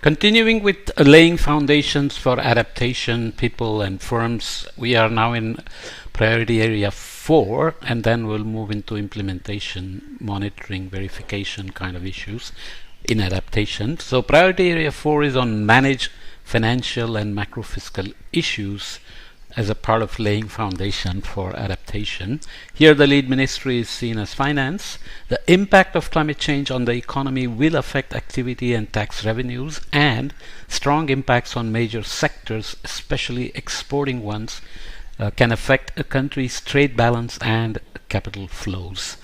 Continuing with laying foundations for adaptation, people and firms, we are now in priority area 4, and then we'll move into implementation, monitoring, verification kind of issues in adaptation. So priority area 4 is on manage financial and macrofiscal issues as a part of laying foundation for adaptation. Here the lead ministry is seen as finance. The impact of climate change on the economy will affect activity and tax revenues, and strong impacts on major sectors, especially exporting ones, can affect a country's trade balance and capital flows.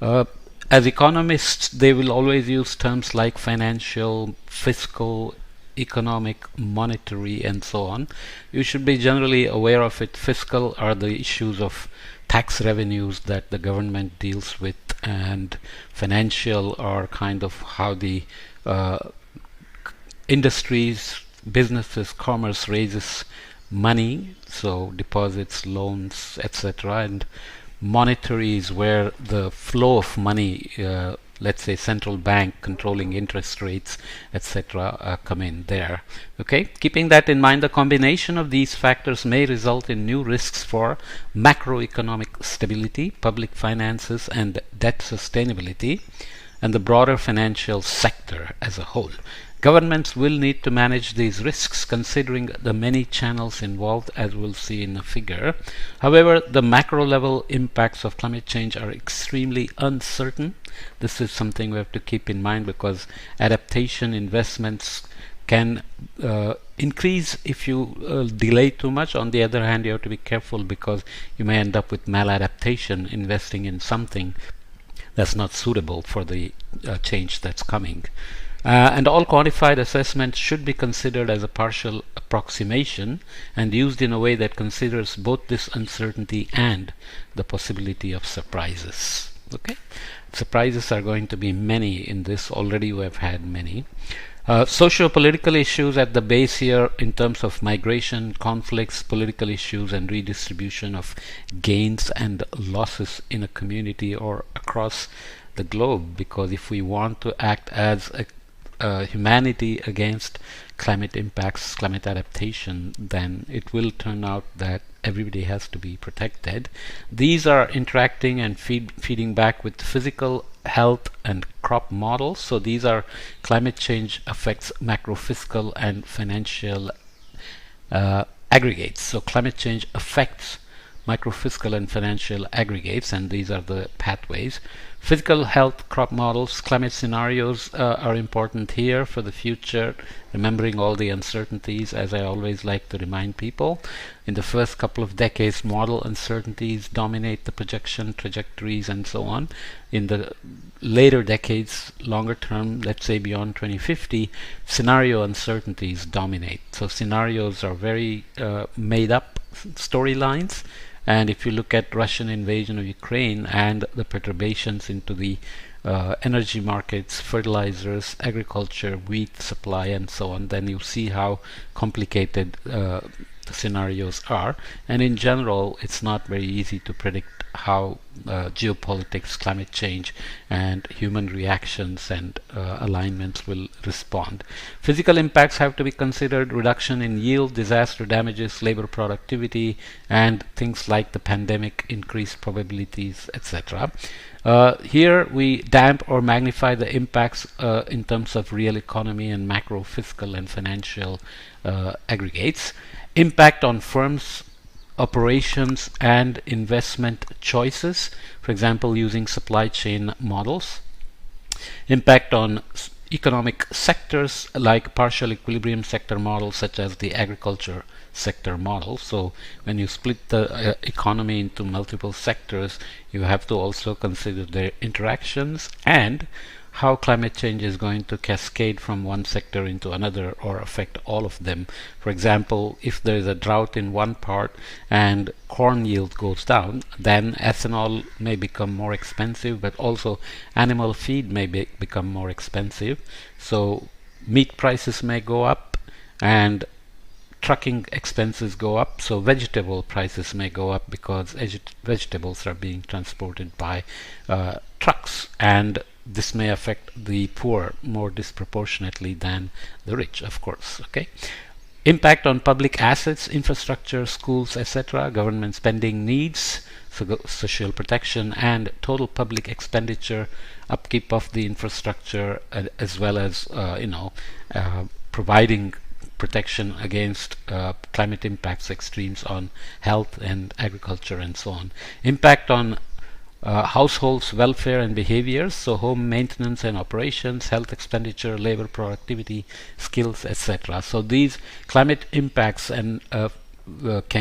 As economists, they will always use terms like financial, fiscal, economic, monetary, and so on. You should be generally aware of it. Fiscal are the issues of tax revenues that the government deals with, and financial are kind of how the industries, businesses, commerce raises money, so deposits, loans, etc. And monetary is where the flow of money, let's say central bank controlling interest rates, etc., come in there. Okay, keeping that in mind, the combination of these factors may result in new risks for macroeconomic stability, public finances, and debt sustainability, and the broader financial sector as a whole. Governments will need to manage these risks considering the many channels involved, as we'll see in the figure. However, the macro level impacts of climate change are extremely uncertain. This is something we have to keep in mind, because adaptation investments can increase if you delay too much. On the other hand, you have to be careful, because you may end up with maladaptation, investing in something that's not suitable for the change that's coming. And all quantified assessments should be considered as a partial approximation and used in a way that considers both this uncertainty and the possibility of surprises. Okay, surprises are going to be many in this. Already we have had many. Socio-political issues at the base here in terms of migration, conflicts, political issues, and redistribution of gains and losses in a community or across the globe. Because if we want to act as a humanity against climate impacts, climate adaptation, then it will turn out that everybody has to be protected. These are interacting and feeding back with physical, health, and crop models. So these are climate change affects macrofiscal and financial aggregates. So climate change affects microfiscal and financial aggregates, and these are the pathways. Physical health, crop models, climate scenarios are important here for the future, remembering all the uncertainties, as I always like to remind people. In the first couple of decades, model uncertainties dominate the projection, trajectories, and so on. In the later decades, longer term, let's say beyond 2050, scenario uncertainties dominate. So scenarios are very made up storylines. And if you look at Russian invasion of Ukraine and the perturbations into the energy markets, fertilizers, agriculture, wheat supply, and so on, then you see how complicated the scenarios are. And in general, it's not very easy to predict how geopolitics, climate change, and human reactions and alignments will respond. Physical impacts have to be considered: reduction in yield, disaster damages, labor productivity, and things like the pandemic, increased probabilities, etc. Here we damp or magnify the impacts in terms of real economy and macro fiscal and financial aggregates. Impact on firms, operations, and investment choices, for example using supply chain models. Impact on economic sectors like partial equilibrium sector models, such as the agriculture sector model. So when you split the economy into multiple sectors, you have to also consider their interactions and how climate change is going to cascade from one sector into another or affect all of them. For example, if there is a drought in one part and corn yield goes down, then ethanol may become more expensive, but also animal feed may become more expensive. So meat prices may go up and trucking expenses go up, so vegetable prices may go up because vegetables are being transported by trucks, and this may affect the poor more disproportionately than the rich, of course. Okay. Impact on public assets, infrastructure, schools, etc., government spending needs, social protection, and total public expenditure, upkeep of the infrastructure, as well as providing protection against climate impacts, extremes on health and agriculture, and so on. Impact on households' welfare and behaviors, so home maintenance and operations, health expenditure, labor productivity, skills, etc. So these climate impacts and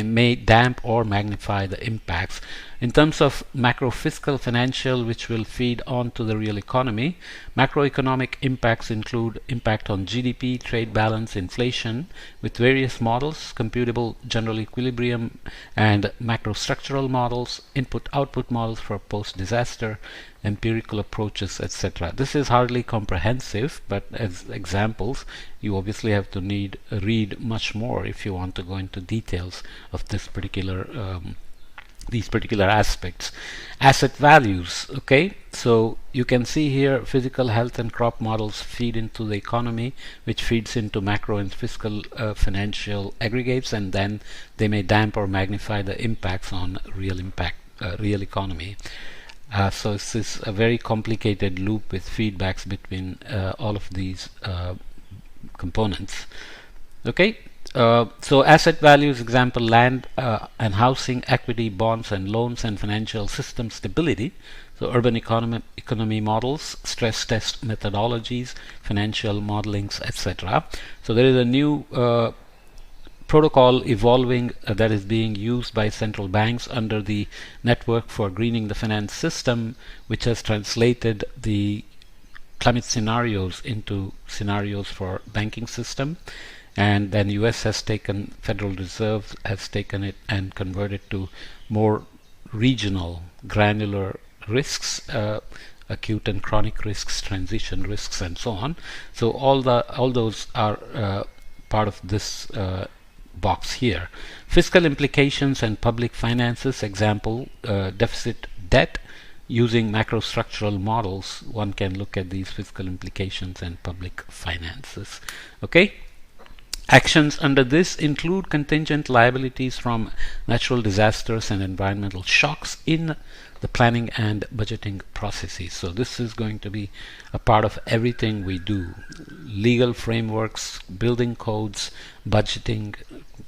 may damp or magnify the impacts. In terms of macrofiscal financial, which will feed on to the real economy, macroeconomic impacts include impact on GDP, trade balance, inflation, with various models, computable general equilibrium and macrostructural models, input-output models for post-disaster, empirical approaches, etc. This is hardly comprehensive, but as examples, you obviously have to read much more if you want to go into details of this particular these particular aspects. Asset values. Okay, so you can see here physical, health, and crop models feed into the economy, which feeds into macro and fiscal financial aggregates, and then they may damp or magnify the impacts on real economy. So this is a very complicated loop with feedbacks between all of these components. Okay. So asset values, example, land and housing, equity, bonds and loans, and financial system stability. So urban economy models, stress test methodologies, financial modelings, etc. So there is a new protocol evolving that is being used by central banks under the Network for Greening the Finance System, which has translated the climate scenarios into scenarios for banking system. And then US has taken, Federal Reserve has taken it and converted to more regional, granular risks, acute and chronic risks, transition risks, and so on. So all those are part of this box here. Fiscal implications and public finances, example, deficit debt. Using macrostructural models, one can look at these fiscal implications and public finances. Okay. Actions under this include contingent liabilities from natural disasters and environmental shocks in the planning and budgeting processes. So this is going to be a part of everything we do. Legal frameworks, building codes, budgeting,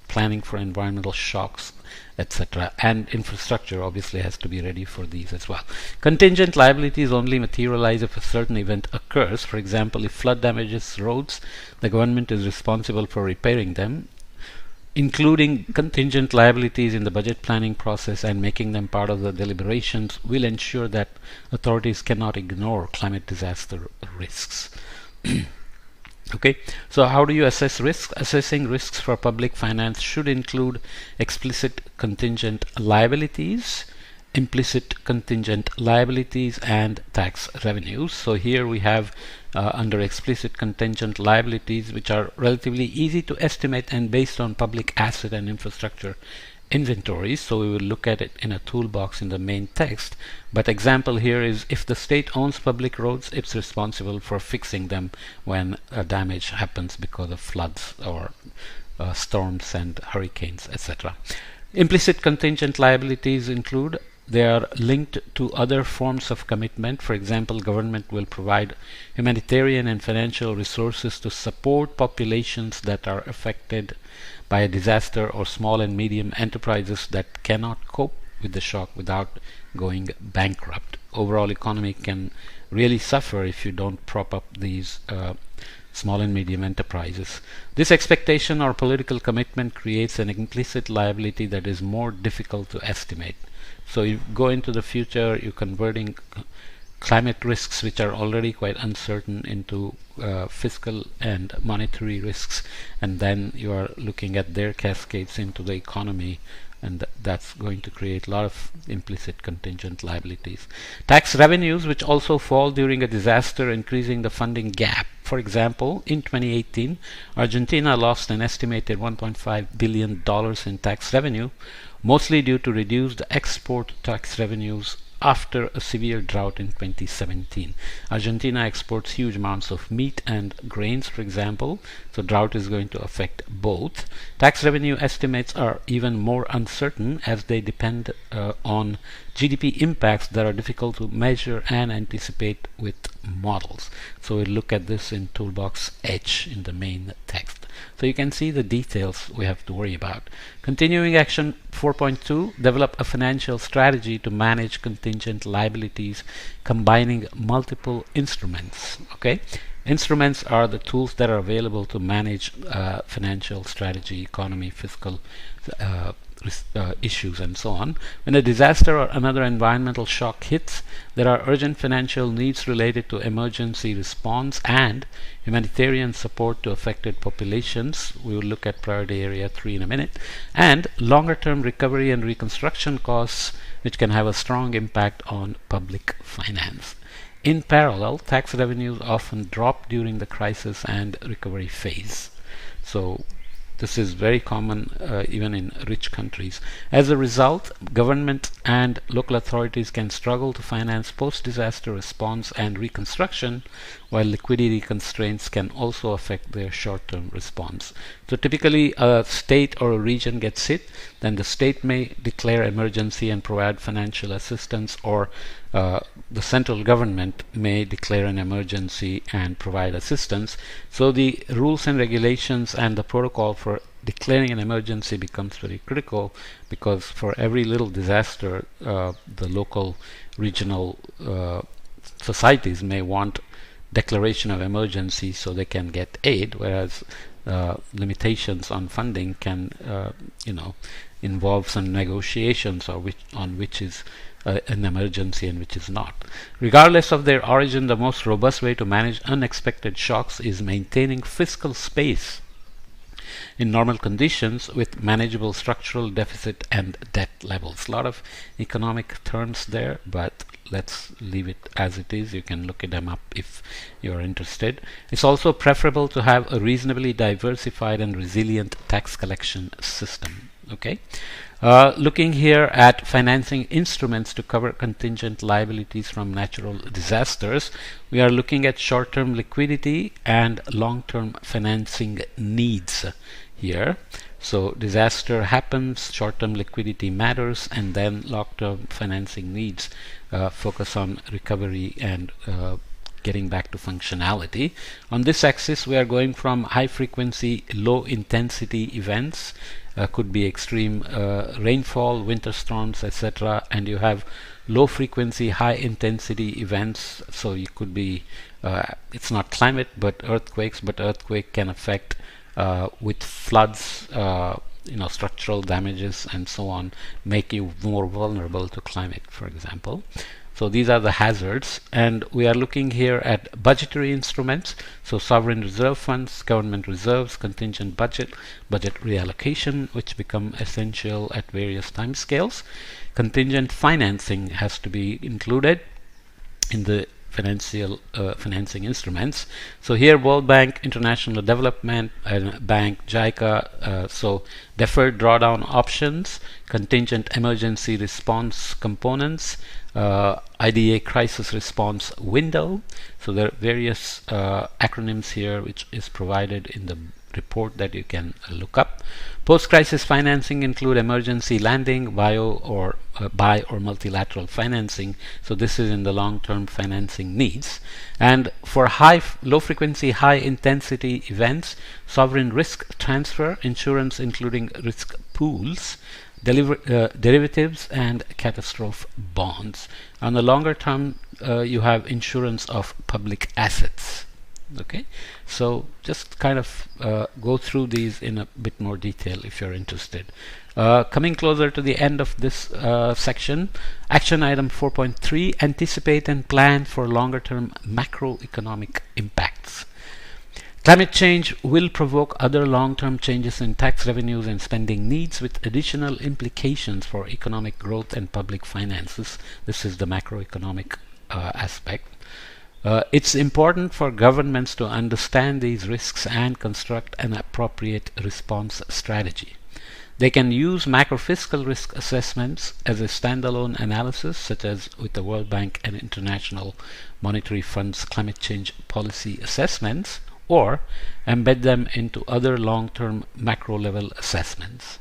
planning for environmental shocks, etc. And infrastructure obviously has to be ready for these as well. Contingent liabilities only materialize if a certain event occurs. For example, if flood damages roads, the government is responsible for repairing them. Including contingent liabilities in the budget planning process and making them part of the deliberations will ensure that authorities cannot ignore climate disaster risks. Okay, so how do you assess risk? Assessing risks for public finance should include explicit contingent liabilities, implicit contingent liabilities, and tax revenues. So here we have under explicit contingent liabilities, which are relatively easy to estimate and based on public asset and infrastructure inventories. So we will look at it in a toolbox in the main text. But example here is if the state owns public roads, it's responsible for fixing them when damage happens because of floods or storms and hurricanes, etc. Implicit contingent liabilities include they are linked to other forms of commitment. For example, government will provide humanitarian and financial resources to support populations that are affected by a disaster, or small and medium enterprises that cannot cope with the shock without going bankrupt. Overall economy can really suffer if you don't prop up these small and medium enterprises. This expectation or political commitment creates an implicit liability that is more difficult to estimate. So you go into the future, you're converting climate risks, which are already quite uncertain, into fiscal and monetary risks, and then you are looking at their cascades into the economy, and that's going to create a lot of implicit contingent liabilities. Tax revenues, which also fall during a disaster, increasing the funding gap. For example, in 2018, Argentina lost an estimated $1.5 billion in tax revenue, mostly due to reduced export tax revenues after a severe drought in 2017. Argentina exports huge amounts of meat and grains, for example, so drought is going to affect both. Tax revenue estimates are even more uncertain as they depend on GDP impacts that are difficult to measure and anticipate with models. So we'll look at this in toolbox H in the main text. So you can see the details we have to worry about. Continuing action 4.2, develop a financial strategy to manage contingent liabilities combining multiple instruments. Okay, instruments are the tools that are available to manage financial strategy, economy, fiscal issues and so on. When a disaster or another environmental shock hits, there are urgent financial needs related to emergency response and humanitarian support to affected populations. We will look at priority area 3 in a minute. And longer term recovery and reconstruction costs, which can have a strong impact on public finance. In parallel, tax revenues often drop during the crisis and recovery phase. So this is very common even in rich countries. As a result, government and local authorities can struggle to finance post-disaster response and reconstruction, while liquidity constraints can also affect their short-term response. So typically a state or a region gets hit, then the state may declare emergency and provide financial assistance, or the central government may declare an emergency and provide assistance. So the rules and regulations and the protocol for declaring an emergency becomes very critical, because for every little disaster the local regional societies may want declaration of emergency so they can get aid, whereas limitations on funding can involve some negotiations on which is an emergency and which is not. Regardless of their origin, the most robust way to manage unexpected shocks is maintaining fiscal space in normal conditions with manageable structural deficit and debt levels. A lot of economic terms there, but let's leave it as it is. You can look them up if you're interested. It's also preferable to have a reasonably diversified and resilient tax collection system. Okay. Looking here at financing instruments to cover contingent liabilities from natural disasters, we are looking at short-term liquidity and long-term financing needs here. So disaster happens, short-term liquidity matters, and then long-term financing needs focus on recovery and getting back to functionality. On this axis, we are going from high-frequency, low-intensity events. Could be extreme rainfall, winter storms, etc. And you have low frequency, high intensity events. So you could be, it's not climate but earthquakes, but earthquake can affect with floods, structural damages and so on, make you more vulnerable to climate, for example. So these are the hazards, and we are looking here at budgetary instruments. So sovereign reserve funds, government reserves, contingent budget, budget reallocation, which become essential at various time scales. Contingent financing has to be included in the financing instruments. So here World Bank, International Development Bank, JICA, so deferred drawdown options, contingent emergency response components, IDA crisis response window. So there are various acronyms here which is provided in the report that you can look up. Post-crisis financing include emergency landing, bi or multilateral financing. So this is in the long-term financing needs. And for low-frequency, high-intensity events, sovereign risk transfer, insurance including risk pools, derivatives, and catastrophe bonds. On the longer term, you have insurance of public assets. Okay, so just kind of go through these in a bit more detail if you're interested. Coming closer to the end of this section, action item 4.3, anticipate and plan for longer term macroeconomic impacts. Climate change will provoke other long-term changes in tax revenues and spending needs, with additional implications for economic growth and public finances. This is the macroeconomic aspect. It's important for governments to understand these risks and construct an appropriate response strategy. They can use macrofiscal risk assessments as a standalone analysis, such as with the World Bank and International Monetary Fund's climate change policy assessments, or embed them into other long-term macro-level assessments.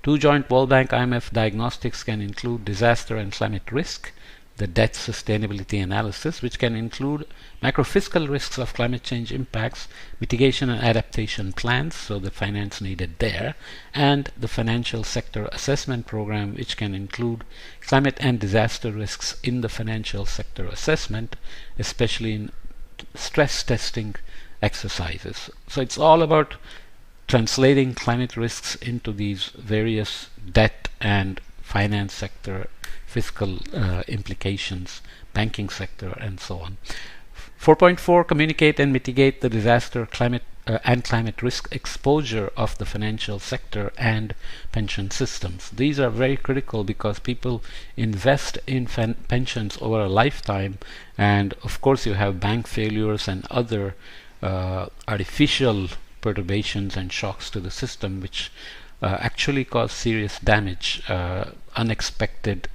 Two joint World Bank IMF diagnostics can include disaster and climate risk, the debt sustainability analysis, which can include macrofiscal risks of climate change impacts, mitigation and adaptation plans, so the finance needed there, and the financial sector assessment program, which can include climate and disaster risks in the financial sector assessment, especially in stress testing exercises. So it's all about translating climate risks into these various debt and finance sector fiscal implications, banking sector, and so on. 4.4 Communicate and mitigate the disaster climate and climate risk exposure of the financial sector and pension systems. These are very critical because people invest in pensions over a lifetime, and of course you have bank failures and other artificial perturbations and shocks to the system which actually cause serious damage, unexpected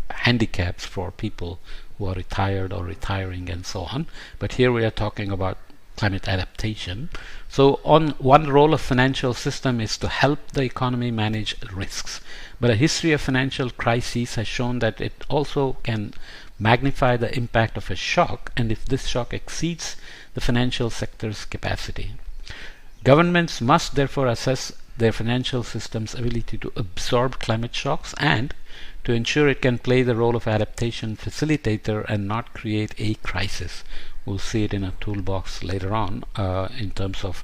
handicaps for people who are retired or retiring and so on. But here we are talking about climate adaptation. So one role of financial system is to help the economy manage risks. But a history of financial crises has shown that it also can magnify the impact of a shock, and if this shock exceeds the financial sector's capacity. Governments must therefore assess their financial system's ability to absorb climate shocks and to ensure it can play the role of adaptation facilitator and not create a crisis. We'll see it in a toolbox later on in terms of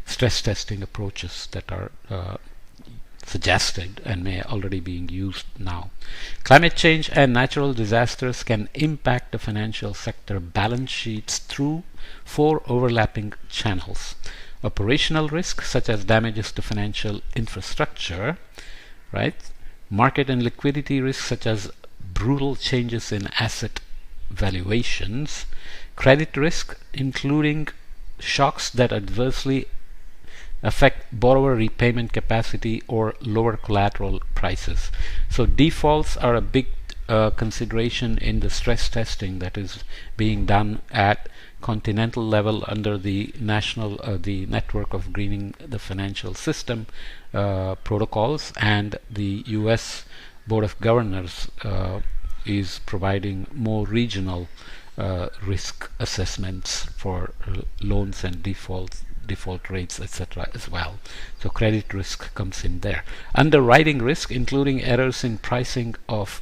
stress testing approaches that are suggested and may already being used now. Climate change and natural disasters can impact the financial sector balance sheets through 4 overlapping channels. Operational risk, such as damages to financial infrastructure, right? Market and liquidity risk, such as brutal changes in asset valuations. Credit risk, including shocks that adversely affect borrower repayment capacity or lower collateral prices. So defaults are a big consideration in the stress testing that is being done at continental level under the the network of greening the financial system protocols, and the US Board of Governors is providing more regional risk assessments for loans and default rates, etc. as well. So credit risk comes in there. Underwriting risk, including errors in pricing of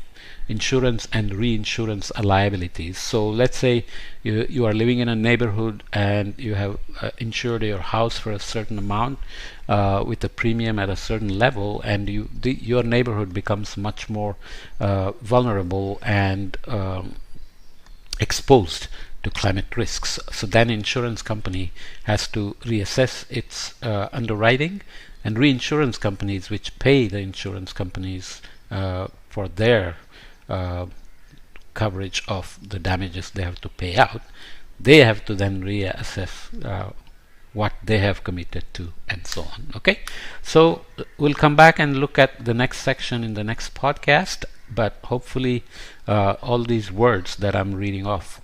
insurance and reinsurance liabilities. So let's say you are living in a neighborhood and you have insured your house for a certain amount with a premium at a certain level, and your neighborhood becomes much more vulnerable and exposed to climate risks. So then insurance company has to reassess its underwriting, and reinsurance companies, which pay the insurance companies for their coverage of the damages they have to pay out, they have to then reassess what they have committed to, and so on. Okay, so we'll come back and look at the next section in the next podcast, but hopefully all these words that I'm reading off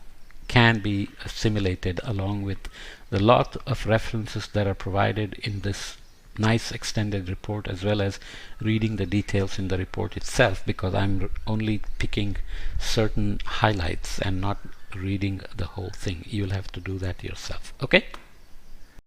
can be assimilated along with the lot of references that are provided in this nice extended report, as well as reading the details in the report itself, because I'm only picking certain highlights and not reading the whole thing. You'll have to do that yourself. Okay.